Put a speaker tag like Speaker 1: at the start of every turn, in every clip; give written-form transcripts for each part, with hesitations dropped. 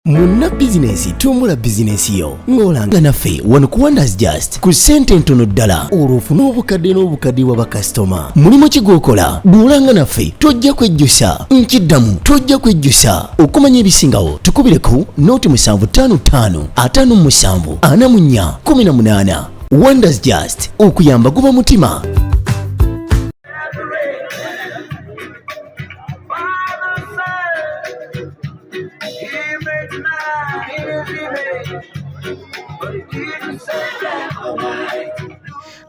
Speaker 1: Munna bizinesi tumbula bizinesi yo ng'olanga naffe wano ku Wonders Just ku ssente ntono ddala olw'ofuna obukadde n'obukadde wa bakasitoma. Mulimu ki gw'okola? Bw'olanga naffe tojja kwejjusa, nkiddamu tojja kwejjusa. Okumanya ebisingawo tukubire ku nooti 755 57 44 18. Wonders Just okuyamba guba mutima.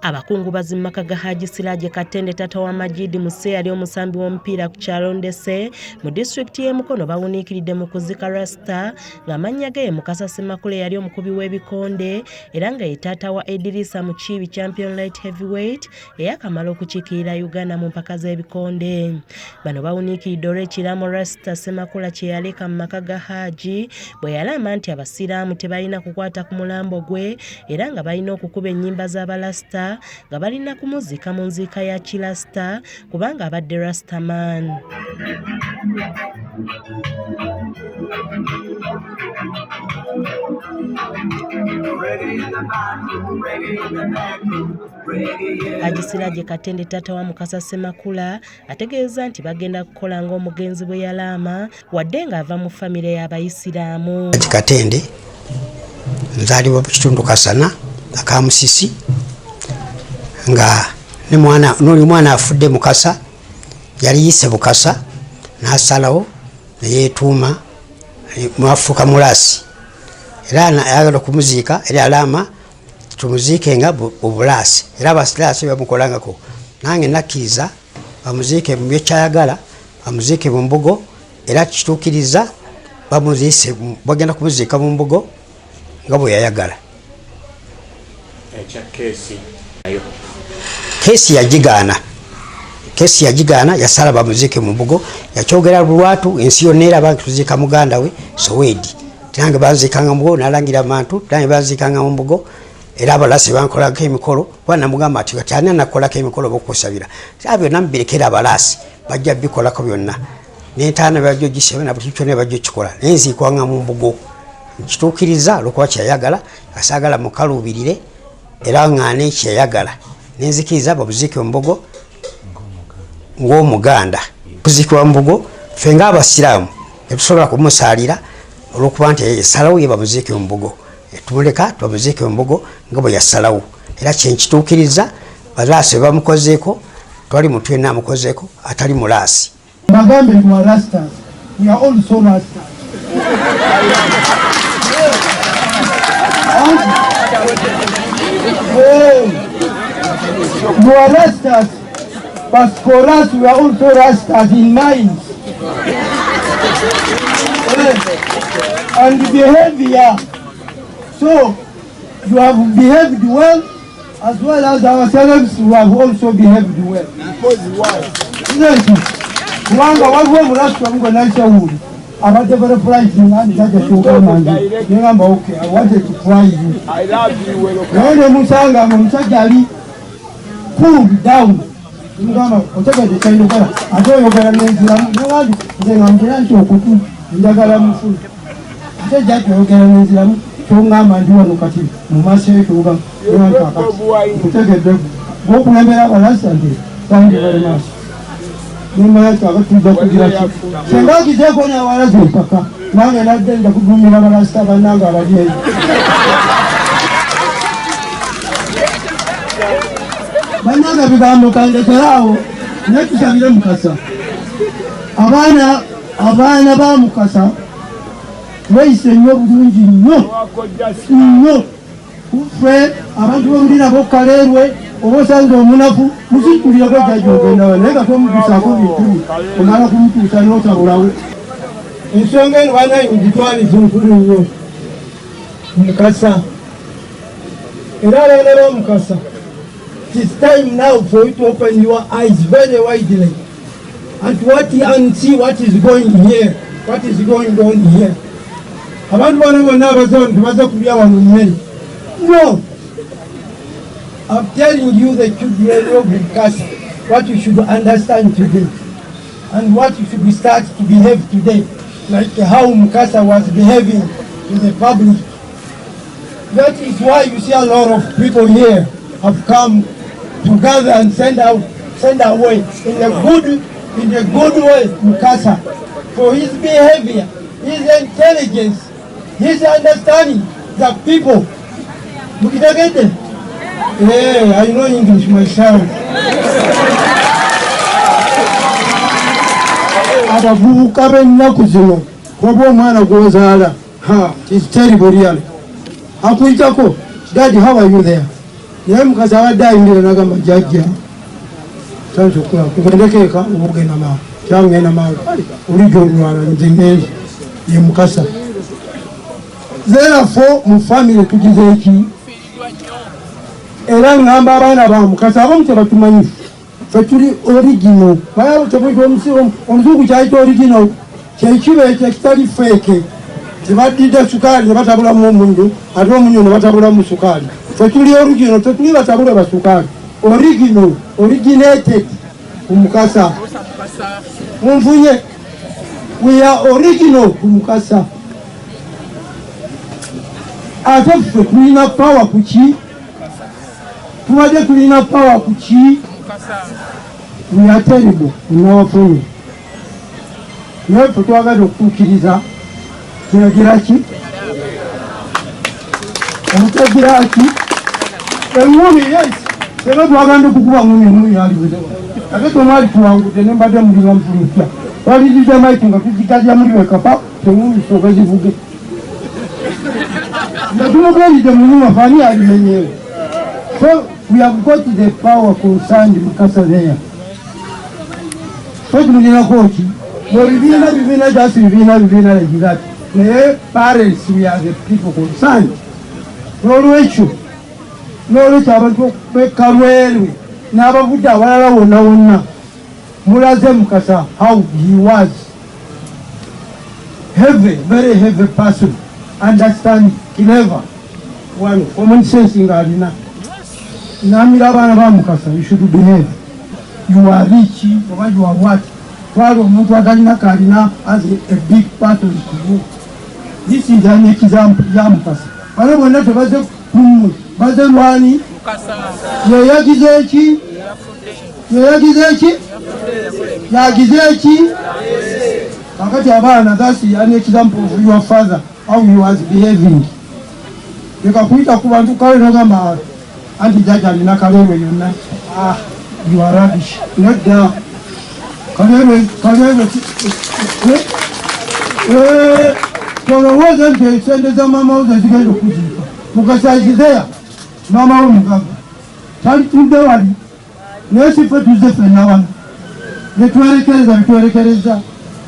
Speaker 2: Abakungubazi mu maka ga Haji Siraje Katende tata wa Majidi Muse ali omusambi w'omupiira ku kyalo Ndese mu district y'e Mukono bawuniikiridde mu kuzika Rasta ng'amannya ge Mukasa Semakule yali omukubi w'ebikonde era nga ye taata wa Edirisa Mukiibi champion light heavyweight eyakamala okukiikirira Uganda mu mpaka z'ebikonde. Bano bawuniikiridde olw'Ekiraamo Rasta Semakula kye yaleka mu maka ga Haji bwe yalamba nti Abasiramu tebalina kukwata ku mulambo gwe era nga balina okukuba ennyimba z'Abalasta nga balina kumuziika mu nziika ya Kirasta kubanga abadde Rastaman. Haji Siraje Katende tata wa Mukasa Semakula ategeeza nti bagenda kukola ng'omugenzi bwe yalaama wadde ng'ava mu famire y'Abayisiraamu.
Speaker 3: Katende nzaalibwa mu kitundu Kasana akamusisi nga ne mwana afudde Mukasa yali yise Bukasa n'asalawo ne yeetuuma mwafuuka Mulasi era ayagala okumuziika era alama tumuziike nga Obulasi era Abasiramu bamukolangako nange nakkiriza bamuziike mu byekyayagala bamuziike mu mbugo era kituukiriza Bamuziise bagenda kumuziika mu mbugo nga bwe yayagala. Kesi yagigaana yasala bamuziike mu mbugo yakyogera lwatu ensi yonna eraba tuziika muganda we Sowedi tange banziikanga mu mbugo nalangira abantu tange banziikanga mu mbugo era Abalasi bankolako emikolo bwana mugamba ati kati ani anakolako emikolo bokusabira abyo nambirekera Abalasi bajja bikolako byonna n'Entaana bajjo gisebe na buli kyonna bajjo kikola nenziikwanga mu mbugo kituukiriza lwokuba kyayagala asagala mukalubirire era ng'ane kyayagala nenzikiriza babuziike mu mbugo ng'Omuganda kuziikibwa mu mbugo ffe ng'Abasiraamu tetusobola kumusaalira olw'okuba nti yasalawo ye bamuziike mu mbugo tumuleka bamuziike mu mbugo nga bwe yasalawo era kyenkituukiriza Balasi bwe bamukozeeko twali muntu yenna amukozeeko atali Mulasi.
Speaker 4: Bagambe mu Rastas, we are also Rastas. You are Rastas, but for us we are also Rastas in mind. And behavior. So you have behaved well as ourselves who have also behaved well. Kubanga waliwo Mulasi mugwe naisawuli abadde very frightening and tajja kyogamba ngamba okay I wanted to try you. Naye ne musanga omusajja ali cool down ngamba otegedde kyayogera ate oyogera n'enziramu newandi nze ngambira nti okutu njagala mufulu ate jjajja oyogera n'enziramu kyongamba ndi wano kati mu maaso ekyoga okutegedde gwokulembera Abalasi nti thank you very much. Nimba twakatuza kugira ki senga kiteko na Abalasi mpaka nange nadde nja kugumira Abalasi bannange abali bannange bigambo kandekeraawo netusabire Mukasa abaana ba Mukasa weyise nnyo bulungi nnyo ffe abantu b'omulina bokkalerwe oba osanga omunafu musitulireko jjajogenda naye nga tomutuusaako bituli omala kumutuusa n'otabulawo ensonga eno banaye ngitwaliza nkulu nnyo Mukasa era abaana ba Mukasa it is time now for you to open your eyes very widely and see what is going here, what is going on here. Abantu bano bonna abazawo tebaza kulya wano mmere. No. I'm telling you the children of Mukasa what you should understand today and what you should start to behave today. like how Mukasa was behaving in the public. That is why you see a lot of people here have come together and send away in a good way Mukasa for his behavior, his intelligence, his understanding the people. Yeah, I know English myself. Abavubuka b'ennaku zino oba omwana gw'ozaala is terrible really. Akuyitako, Daddy, how are you there? Naye mukazi abadde ayingira n'agamba jjajja kugendekeeka obugenda maawe kyangenda maawe oli gy'olwala nze ngeri ye Mukasa. Therefore mu family tugize eki era ngamba abaana ba Mukasa abamu tebatumanyi ffe tuli original bayabo tebuita omuzungu kyayita original kyekiba ekyo ekitali feeke tebadidde sukaali ne batabulamu omunyo ate omunyo ne batabulamu sukaali. Ffe tuli original tetuli batabula basukaali original originated ku Mukasa. Munfunye we are original ku Mukasa. Ate ffe tulina power ku ki tubadde tulina power ku ki we are terrible munawafunye naye ffe twagala okutuukiriza tulagira ki omutagira ki eŋŋumi yes era twaganda okukuba ŋumi yaliwe ate tomwali tuwangudde ne mbadde muliwa nfulutya twalirize maiki nga tuzigazya muliwe kapa teŋŋumi sooka zivuge nga tumugalidde munyuma faani alimenyeewo. So we have got the power concerned Mukasa there. So tulina kochi bibiina just bibiina like that. Naye parents we are the people concerned. N'olwekyo abantu bekalwerwe n'abavudde abalala wonna mulaze Mukasa how he was heavy, very heavy person, understand, clever one, common sense ng'alina. Namira abaana ba Mukasa, you should behave. You are rich, or you are what? Twali omuntu atalina kalina as a big part of you. This is an example ya Mukasa. Bano bonna tebaze kumwe, baze lwani? Yagize eki? Kakati abaana, that's an example of your father, how he was behaving. Leka kuyita ku bantu kale nogamba anti jaja alina Kaleerwe yonna. You are rubbish. Not there. Kaleerwe tolowooza nti esente za maama wo zezigenda okuziika. Mukasa is there. Maama wo mugagga talitudde wali naye si ffe tuzze ffenna wano netwerekereza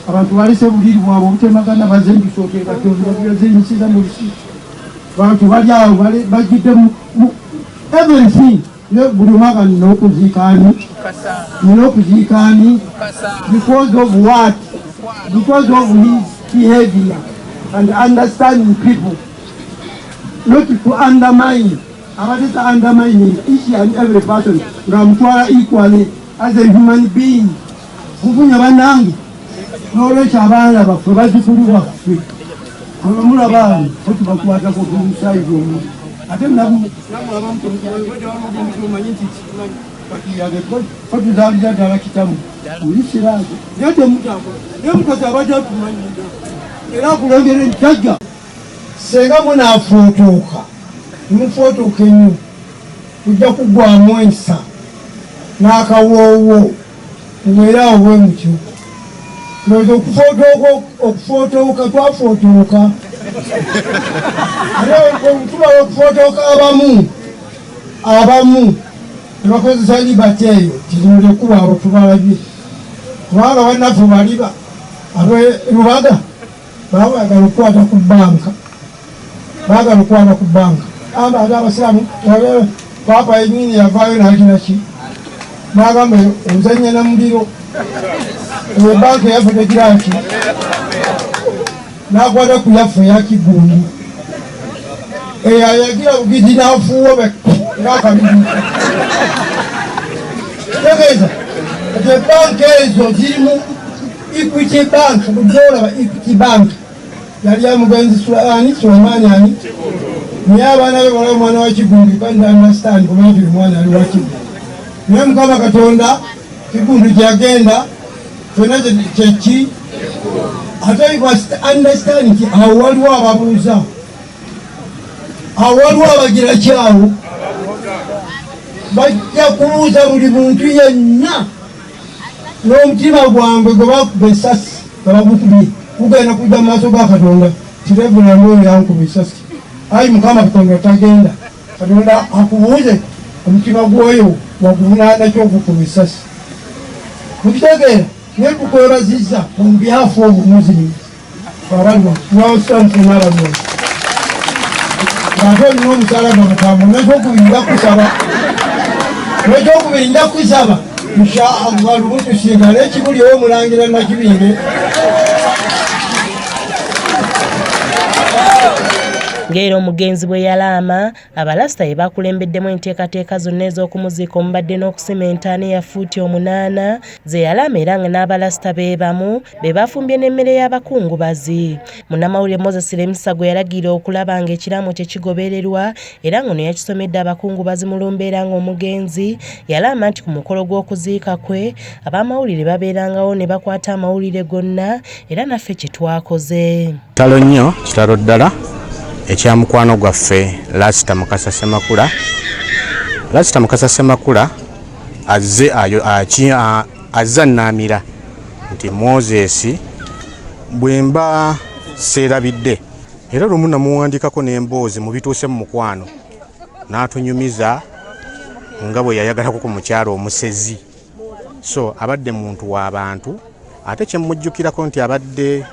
Speaker 4: abantu balese buliri bwabwe obutemagana bazembisa oteekateozenyisiza mu lusiiko. Abantu bali awo bajjidde mu everything. Buli mwaka nina okuziikaani because of what? Because of his behavior and understanding people, not to undermine. Abadde undermining each and every person ng'amutwala equally as a human being. Mufunya bannange n'olwekyo abaana baffe bazzukulu baffe mulaba otubakwatako tumusaizi omuntu ate otuzaalira ddala kitamu mulisiraazo naye temutambula naye Mukasa abadde atumanyira era akulengera ejjajja senga munaafuutuuka mufuutuuka ennyo kujja kuggwamu ensa n'akawoowo mubeeraawo bwe mutyo nozo okufuutuuka twafuutuuka tubala okufuutuuka abamu nebakozesa libati eyo tirimulekuba abo tubalabye kubanga bannaffe baliba ab'erubaga baagala okukwata ku banka amba ate abasiramu papa yenyini yavaayo nakinaki nagamba ozanya na muliro banka yaffe tegiraki nakwata ku yaffe yakigundi eyayagira bugizi nafuuwa ngakabiri tegeeza ate banka ezo zirimu Equity Bank, kudola Equity Bank. Yali amugenzi Sulemani niye abaana be wala mwana wa Kigundi kandi understand kumanyi mwana ali wa Kigundi. Niye Mukama Katonda Kigundi gyagenda fena kyeki ate understand nti awo waliwo ababuuza awo waliwo abagira kyawo bajja kubuuza buli muntu yenna n'omutima gwange gwe bakuba essasi nga bagukubye kugenda kujja mu maaso ga Katonda kirevula n'oyo yankuba essasi ayi Mukama Katonda tagenda Katonda akubuuze omutima gwoyo waguvunaana ky'okukuba essasi mukitegeera naye tukwebaziza on behalf of Muslims abaliwa lwasanfunalamu ate olina omusalaba mutamu nekyokubiri nja kusaba inshaallah lubutusinga n'ekibuli omulangira nakibinge
Speaker 2: ng'era omugenzi bwe yalaama abalasita ye bakulembeddemu enteekateeka zonna ez'okumuziika omubadde n'okusima entaana ya FT10 ze yalaama era nga n'abalasita be bamu be bafumbye n'emmere y'abakungubazi. Munnamawulire Moses Lemisa gwe yalagira okulaba ng'ekiraamo kye kigobererwa era nga ono yakisomedde abakungubazi mu lumbeera ng'omugenzi yalaama nti ku mukolo gw'okuziika kwe ab'amawulire babeerangawo ne bakwata amawulire gonna era naffe kye twakoze.
Speaker 5: Kitalo nnyo kitalo ddala ekya mukwano gwaffe Lasita Mukasa Ssemakula azze nnaamira nti Moses bwe mba seerabidde era lumu namuwandikako n'emboozi mu bituuse mu mukwano n'atunyumiza nga bwe yayagalako ku mukyalo omusezi so abadde muntu w'abantu ate kye mujjukirako nti abadde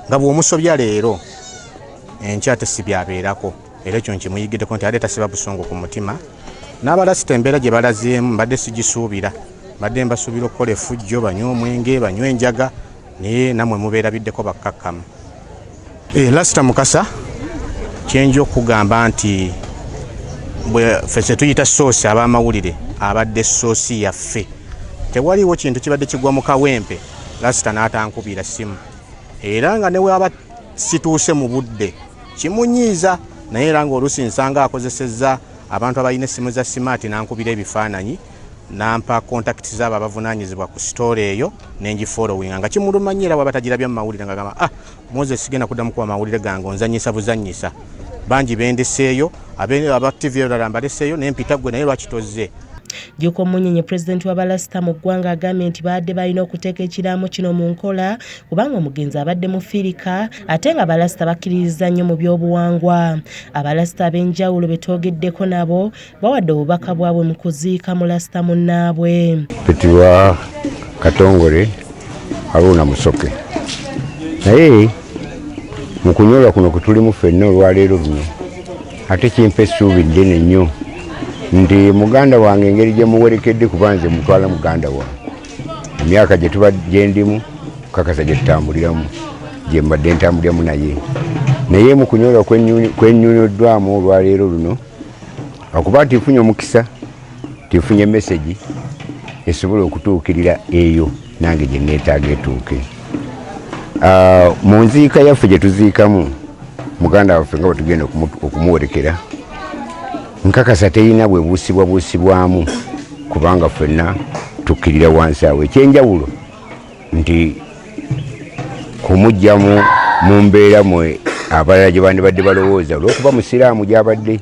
Speaker 5: nga bw'omusobya leero enkya ate si byabeerako era ekyo nkimuyigiddeko nti ate tasiba busungu ku mutima n'abalasita embeera gye balazeemu mbadde sigisuubira mbadde mbasuubira okukola effujjo banywe omwenge banywe enjaga naye nammwe mubeerabiddeko bakkakkamu. Lasita Mukasa kyenja okugamba nti ffe se tuyita soosi ab'amawulire abadde soosi yaffe tewaliwo kintu kibadde kigwa mu kawempe Lasita n'atankubira ssimu era nga ne waba situuse mu budde kimunyiiza naye era ng'oluusi nsanga akozesezza abantu abalina essimu za simaati nankubira ebifaananyi nampa kontakiti zaabo abavunaanyizibwa ku sitoore eyo nengifollowinga nga kimulumanyira waba tagirabye mu mawulire nga gamba Moses sigenda kuddamu kuba mawulire gange onzanyisa buzanyisa bangi bendeseeyo aba TV olala mbaleseeyo nempita gwe naye lwaki tozze.
Speaker 2: Jjuko Munyenye pulezidenti w'abalasita mu ggwanga agambye nti badde balina okuteeka ekiraamo kino mu nkola kubanga omugenzi abadde mufirika ate nga abalasita bakkiririza nnyo mu by'obuwangwa. Abalasita ab'enjawulo be twogeddeko nabo bawadde obubaka bwabwe mu kuziika mulasita munnaabwe.
Speaker 6: Petibwa Katongole Haruna Musoke naye mu kunyolwa kuno kutulimu ffenna olwaleero luno ate kimpa essuubi ddene nnyo nti muganda wange engeri gye muwerekedde kuba nze mutwala muganda wange emyaka gye tuba gye ndimu kakasa gye tutambuliramu gye mbadde ntambuliramu naye mu kunyolwa kwennyonyoddwamu olwaleero luno okuba tifunye omukisa tifunye mesegi esobola okutuukirira eyo nange gye neetaaga etuuke. Mu nziika yaffe gye tuziikamu muganda waffe nga bwe tugenda okumuwerekera nkakasa terina bwe buusibwamu kubanga ffenna tukkirira wansi awo. Ekyenjawulo nti kumugyamu mu mbeera mwe abalala gye bandibadde balowooza olw'okuba musiraamu gy'abadde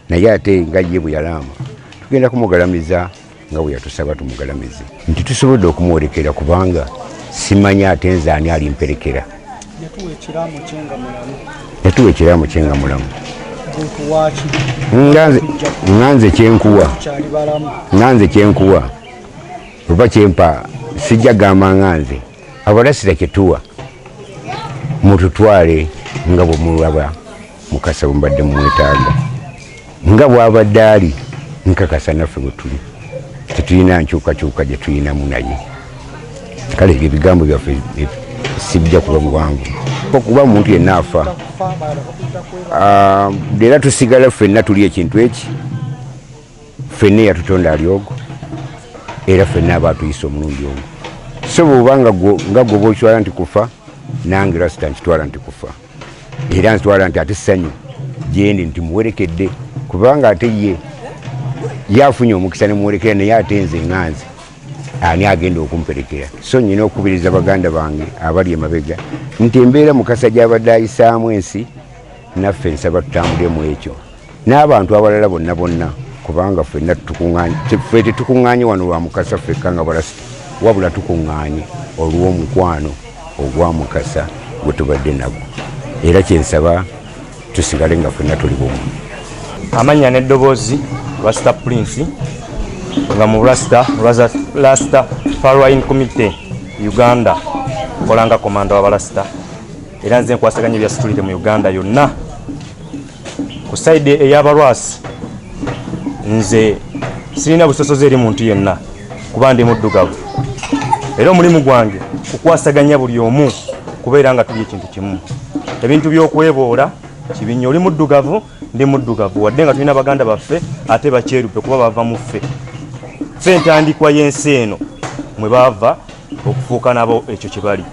Speaker 6: naye ate nga ye bwe yalaama tugenda kumugalamiza nga bwe yatusaba tumugalamize nti tusobodde okumuwerekera kubanga simanyi ate nze ani alimperekera. Yatuwa ekiraamo kyenga mulamu nganze kyenkuwa oba kyempa sijja gamba nganze abalasira kyetuwa mututwale nga bwe mulaba Mukasa bwe mbadde mumwetaaga nga bw'abadde ali nkakasa naffe bwe tuli tetulina nkyukakyuka gye tulinamu naye. Kale ebigambo byaffe sijja kuba muwanvu okuba omuntu yenna afa era tusigala ffenna tuli ekintu eki ffenna eyatutonda ali ogwo era ffenna aba atuyisa omulundi ogwo so bw'obanga nga gwe bw'okitwala nti kufa nange rasita nkitwala nti kufa era nzitwala nti ate ssanyu gyendi nti muwerekedde kubanga ate ye yafunye omukisa ne muwerekera naye ate nze ŋŋanze ani agenda okumperekera. So nyina okukubiriza baganda bange abali emabega nti embeera Mukasa gy'abadde ayisaamu ensi naffe nsaba tutambulemu ekyo n'abantu abalala bonna kubanga ffenna ffe tetukuŋŋaanye wano lwa Mukasa ffekka nga balasita wabula tukuŋŋaanye olw'omukwano ogwa Mukasa gwe tubadde nagwo era kyensaba tusigale nga ffenna tuli bumu.
Speaker 7: Amannya n'eddoboozi Rasta Prince nga mu Rasta Following Committee Uganda kolanga komanda wa Rasta era nze nkwasaganya ebyasitulire mu Uganda yonna ku side ey'abalwasi nze sirina busosoze eri muntu yenna kuba ndi muddugavu era omulimu gwange kukwasaganya buli omu kubeera nga tuli ekintu kimu ebintu by'okweboola kibinnya oli muddugavu ndi muddugavu wadde nga tulina baganda baffe ate bakyerupe kuba bava mu ffe entandikwa y'ensi eno mwe bava okufuuka nabo ekyo kye bali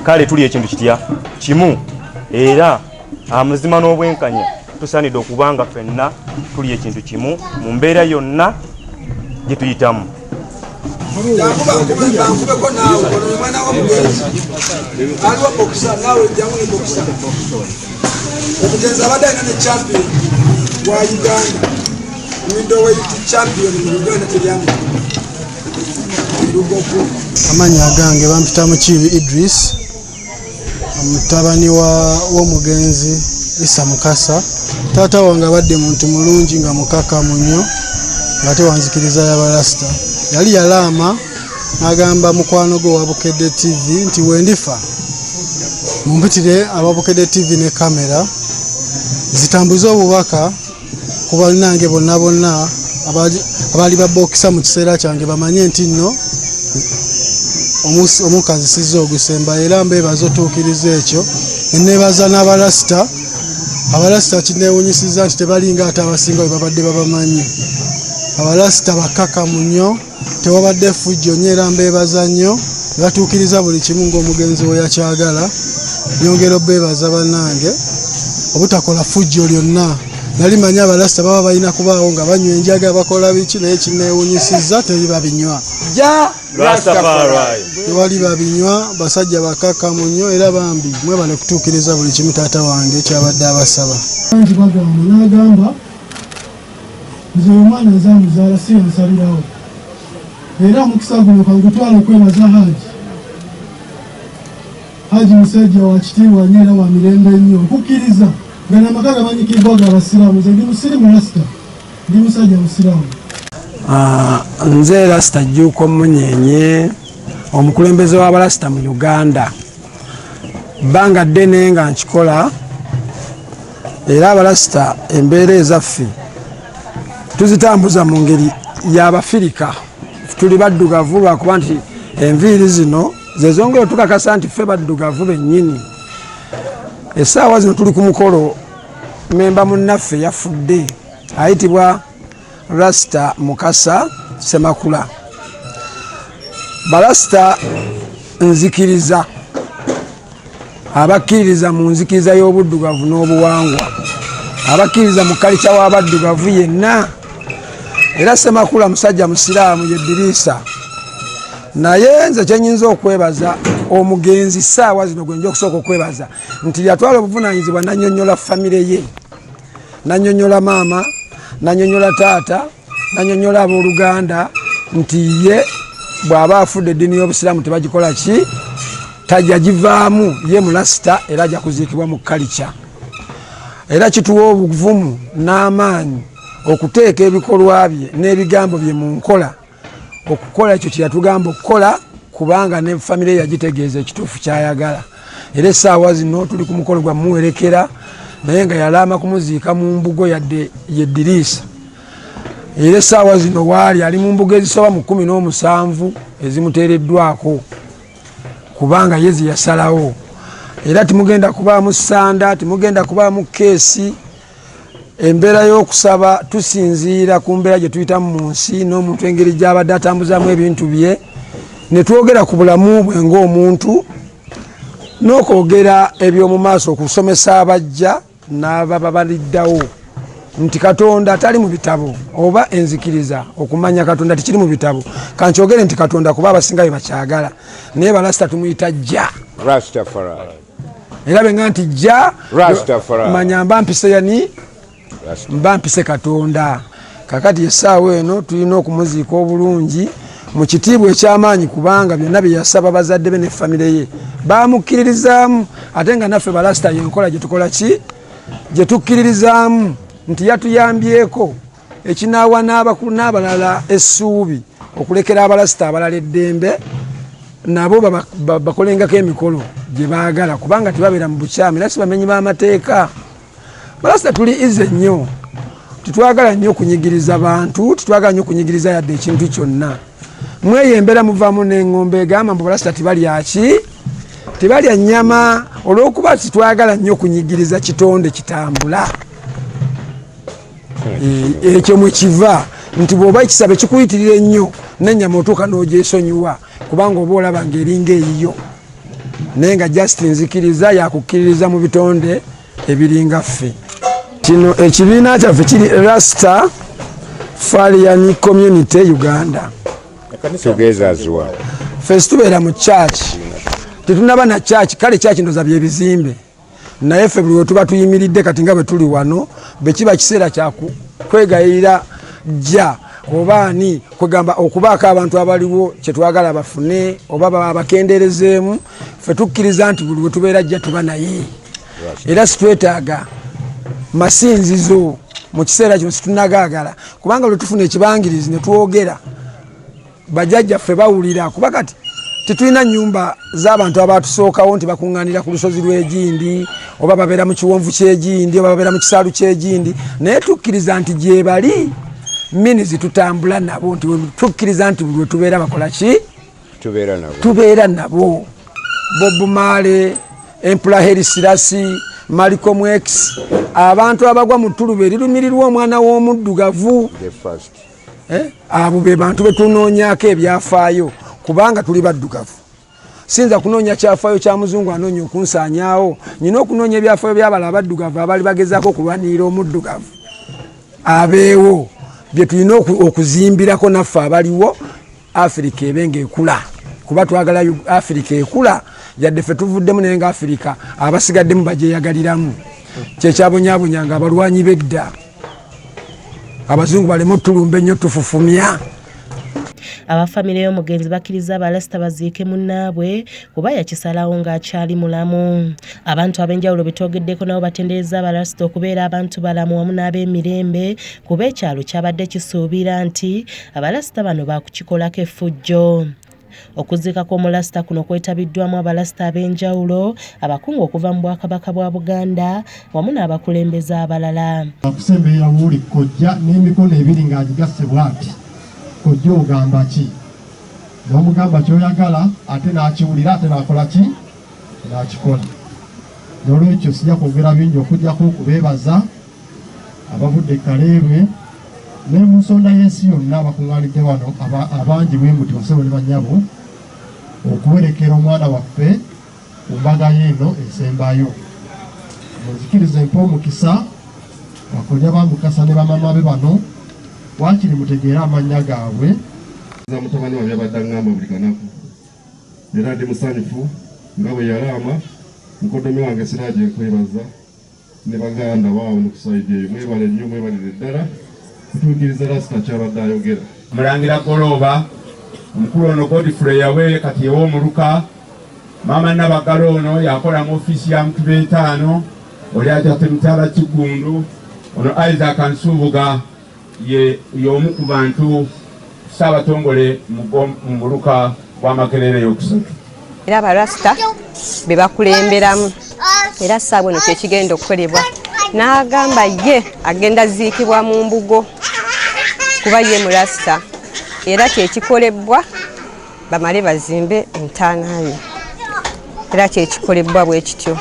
Speaker 7: kale tuli ekintu kitya kimu era amazima n'obwenkanya tusaanidde okubanga ffenna tuli ekintu kimu mu mbeera yonna gye tuyitamu.
Speaker 8: Omugenzi abadde alina ne champion wa Uganda middleweight champion mu Uganda teryamu
Speaker 4: amanya gange bampita Mukiibi Idris mutabani w'omugenzi Isa Mukasa taata wange abadde muntu mulungi nga mukakamu nnyo nga tewanzikiriza y'abalasita yali yalaama n'agamba mukwano gwe wa Bukedde TV nti wendifa mumpitire ababukedde TV ne kamera zitambuze obubaka ku balinange bonna abali babokisa mu kiseera kyange bamanye nti nno omukazi sizza ogusemba era mbeebaza otuukiriza ekyo neneebaza n'abalasita kineewunyisiza nti tebalinga ate abasinga bwe babadde babamanyi abalasita bakakamu nnyo tewabadde fujjo nnyo era mbeebaza nnyo batuukiriza buli kimu ng'omugenzi we yakyagala nyongera obbeebaza bannange obutakola fujjo lyonna nali manyi abalasita baba balina kubaawo nga banywa enjaga bakola biki naye kineewunyisizza teri babinywa tewali babinywa basajja bakakamu nnyo era bambi mwebale kutuukiriza buli kimu taata wange kyabadde abasaba bangi bagamba n'agamba nze omwana nzamuzaala si yansalirawo era omukisa guno kangutwala okwebaza Haji musajja wa kitiibwa nnyo era wa mirembe nnyo nkukkiriza nga n'amaka gamanyikiddwa ga Abasiramu nze ndi musirimu Rasita ndi musajja Musiramu. Nze Rasita Jjuuko Munyenye omukulembeze w'Abalasita mu Uganda bbanga ddene nga nkikola era Abalasita embeera ezaffe tuzitambuza mu ngeri y'Abafirika tuli baddugavu lwakuba nti enviiri zino zezongera tukakasa nti ffe baddugavu bennyini essaawa zino tuli ku mukolo memba munnaffe yafudde ayitibwa Rasita Mukasa Semakula. Balasita nzikiriza abakkiririza mu nzikiriza y'obuddugavu n'obuwangwa abakkiririza mu kalica w'abaddugavu yenna era Semakula musajja musiraamu ye Diriisa naye nze kyenyinza okwebaza omugenzi ssaawa zino gwenja okusooka okwebaza nti yatwala obuvunaanyizibwa nanyonyola famire ye nanyonyola maama nanyonyola taata nanyonyola abooluganda nti ye bw'aba afudde eddiini y'obusiraamu tebagikola ki tajja givaamu ye mulasita era ajja kuziikibwa mu kalica era kituwa obuvumu n'amaanyi okuteeka ebikolwa bye n'ebigambo bye mu nkola okukola ekyo kye yatugamba okukola kubanga ne famire yagitegeeza ekituufu kyayagala era essaawa zino tuli ku mukolo gwa muwerekera naye nga yalaama kumuziika mu mbugo yadde ye Diriisa era essaawa zino waali ali mu mbugo ezisoba mu 17 ezimuteereddwako kubanga ye ze yasalawo era timugenda kubaamu ssanda timugenda kubaamu keesi embeera y'okusaba tusinziira ku mbeera gye tuyitamu mu nsi n'omuntu engeri gy'abadde atambuzaamu ebintu bye
Speaker 8: ne twogera ku bulamu bwe ng'omuntu n'okwogera eby'omu maaso okusomesa abajja n'ababa baliddawo nti Katonda tali mu bitabo oba enzikiriza okumanya Katonda tikiri mu bitabo kankyogere nti Katonda kuba abasinga bye bakyagala naye balasita tumuyita jja
Speaker 6: Rastafari
Speaker 8: era benga nti jja
Speaker 6: Rastafari
Speaker 8: manya mba mpise yani mba mpise Katonda kakati essaawa eno tulina okumuziika obulungi mu kitiibwa eky'amaanyi kubanga byonna bye yasaba bazadde be ne famire ye bamukkiririzaamu ate nga naffe balasita yenkola gye tukola ki gye tukkiririzaamu nti yatuyambyeko ekinaawa n'abakulu n'abalala essuubi okulekera abalasita abalala eddembe nabo bakolengako emikolo gye baagala kubanga tebabeera mu bukyami era si bamenyi b'amateeka balasita tuli ize nnyo titwagala nnyo okunyigiriza bantu titwagala nnyo okunyigiriza yadde ekintu kyonna mweyo embeera muvaamu n'eŋŋombe egamba mbu balasita tebalya ki tebalya nnyama olw'okuba titwagala nnyo okunyigiriza kitonde kitambula ekyo mwe kiva nti bw'oba ekisabe kikuyitirira ennyo n'ennyama otuuka n'ogyesonyiwa kubanga oba olaba ng'eringa eyiyo naye nga just nzikiriza yakukkiririza mu bitonde ebiringa ffe kino ekibiina kyaffe kiri Rasta Farian Community Uganda
Speaker 6: tugezazwa
Speaker 8: ffe situbeera mu church tetunaba na church kale church ndoza byebizimbe naye ffe buli wetuba tuyimiridde kati nga bwe tuli wano bwe kiba kiseera kyakwegayirira jja obaani kwegamba okubaako abantu abaliwo kyetwagala bafune oba bakenderezeemu ffe tukkiriza nti buli wetubeera jja tuba naye era situetaaga masinzizo mu kiseera kino situnagaagala kubanga lwe tufuna ekibangirizi ne twogera bajjajjaffe bawulira kuba kati tetulina nnyumba z'abantu abatusookawo nti bakuŋŋaanira ku lusozi lw'egindi oba babeera mu kiwonvu ky'egindi oba babeera mu kisaalu ky'egindi naye tukkiriza nti gye bali minizi tutambula nabo nti tukkiriza nti buli we tubeera bakola ki tubeera nabo Bob Marley Emperor Haile Selassie Malcolm X abantu abagwa mu ttuluba erirumirirwa omwana w'omuddugavu abo be bantu betunoonyako ebyafaayo kubanga tuli baddugavu sinza kunoonya kyafaayo kya muzungu anoonya okunsaanyaawo nyina okunoonya ebyafaayo by'abala abaddugavu abali bagezaako okulwanirira omuddugavu abeewo bye tulina okuzimbirako naffe abaliwo Afirika ebe ng'ekula kuba twagala Afirika ekula yadde ffe tuvuddemu naye nga Afirika abasigaddemu bagyeyagaliramu kyekyabonyaabonyanga abalwanyi bedda abazungu baleme otulumba ennyo tufufumya
Speaker 2: abafamire y'omugenzi bakkiriza abalasita baziike munnaabwe kuba yakisalawo ng'akyali mulamu abantu ab'enjawulo betwogeddeko nabo batendereza abalasita okubeera abantu balamu wamu n'ab'emirembe kuba ekyalo kyabadde kisuubira nti abalasita bano baakukikolako effujjo okuziika kw'omulasita kuno kwetabiddwamu abalasita ab'enjawulo abakungu okuva mu bwakabaka bwa Buganda wamu n'abakulembeze abalala
Speaker 4: akusembeera wuli kojja n'emikono ebiri ng'agigasse bw'ati kojja ogamba ki n'omugamba kyoyagala ate n'akiwulira ate n'akola ki n'akikola n'olwekyo sijja kwogera bingi okujjako okubeebaza abavudde Kaleebwe ne mu nsonda y'ensi yonna abakuŋŋaanidde wano abangi bwe muti basebo ne bannyabo okuwerekera omwana waffe ku mbaga y'eno esembayo muzikirize mpa omukisa bakonya bamukasa ne bamama be bano wakiri mutegeera amannya gaabwe
Speaker 9: za mutabani wange abadde aŋŋamba buli kanaku era ndi musanyufu nga bwe yalaama mukoddomi wange Siraaje nkwebaza ne baganda baabwe mu kusaidi eyo mwebale nnyo mwebalire ddala kutuukiriza Rasita kyabadde ayogera
Speaker 10: Mulangira Golooba omukulu ono Godfrey yawe kati ew'omuluka maama Nabagalo ono yakola mu ofiisi ya Mutuba 5 oli akyate Mutala Kigundu ono Isaac Nsubuga y'omu ku bantu Ssaabatongole mu muluka bw'Amakerere y'okusatu
Speaker 11: era abalasita be bakulemberamu era ssaawa eno kyekigenda okukolebwa n'agamba ye agenda ziikibwa mu mbugo kuba ye mulasita era kyekikolebwa bamale bazimbe Ntaana ye era kyekikolebwa bwe kityo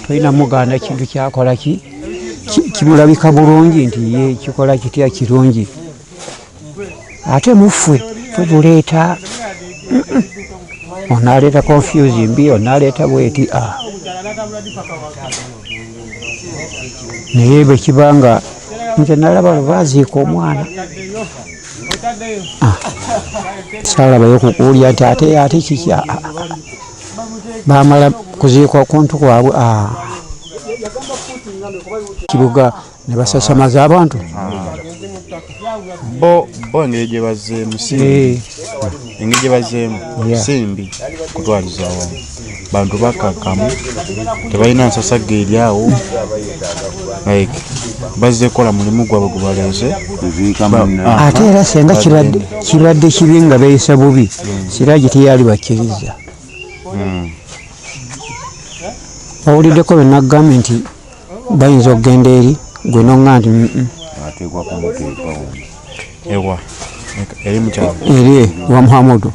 Speaker 12: tulina muganda ekintu kyakola kimulabika bulungi nti ye kikola kitya kirungi ate muffe tubuleeta onaleeta confuse mbi onaleeta bweti naye bwe kibanga nze nalaba lwebaziika omwana salabayo kukuulya nti ate kikya bamala kuziika okuntu kwabwe kibuga ne basasamaza abantu
Speaker 5: bo engeri gye bazzeemu engeri gye bazzeemu simbi kutwaliza awamu bantu bakakamu tebalina nsasagga eryawo like bazze kola mulimu gwabwe gubaleese
Speaker 12: ate era senga kibadde kibi nga beeyisa bubi siragi teyali bakkiriza owuliddeko benagambye nti bayinza okugenda eri gwe nonga nti
Speaker 5: ewa eri mukyalo
Speaker 12: eri wa Muhammadu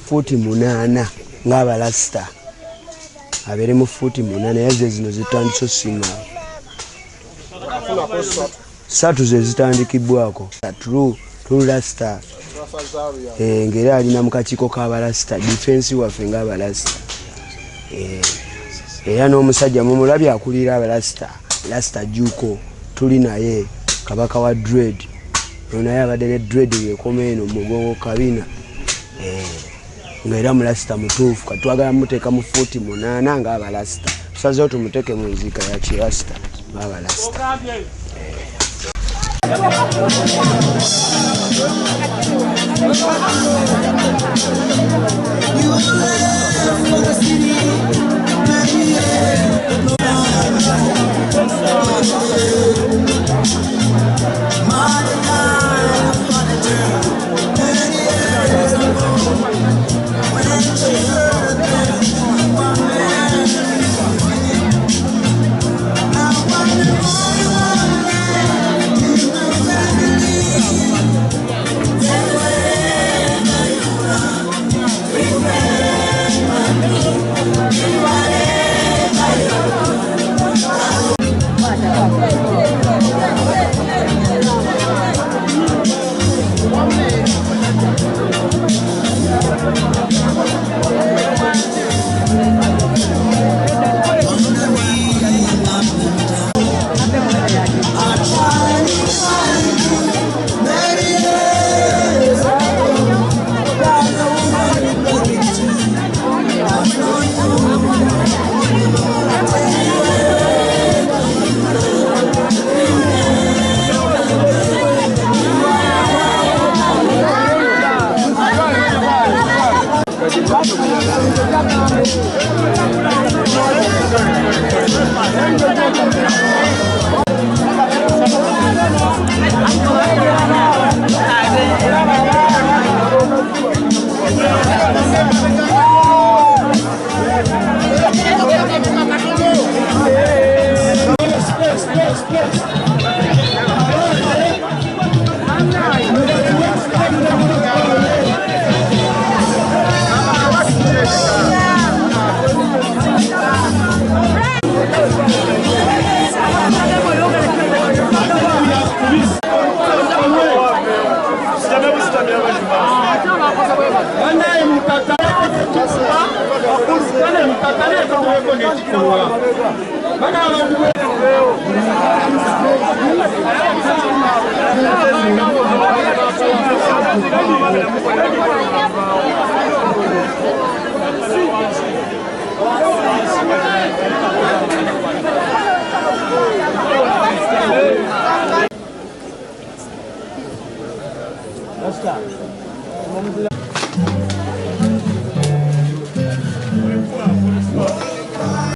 Speaker 13: fuuti 8 ng'abalasita abeere mu fuuti 8 yaze zino zitandise osinga 3 ze zitandikibwako tulasita ngeri alina mu kakiiko k'abalasita difensi waffe ng'abalasita era n'omusajja mumulabye akulira abalasita lasita juko tuli naye kabaka wa dread naye abadde ne dread ngekoma eno mugongo kabina ngaera mulasita mutuufu katwagala muteeka mu fuuti 8 ng'abalasita tusazeewo tumuteeke mu nziika ya kirasita ng'abalasita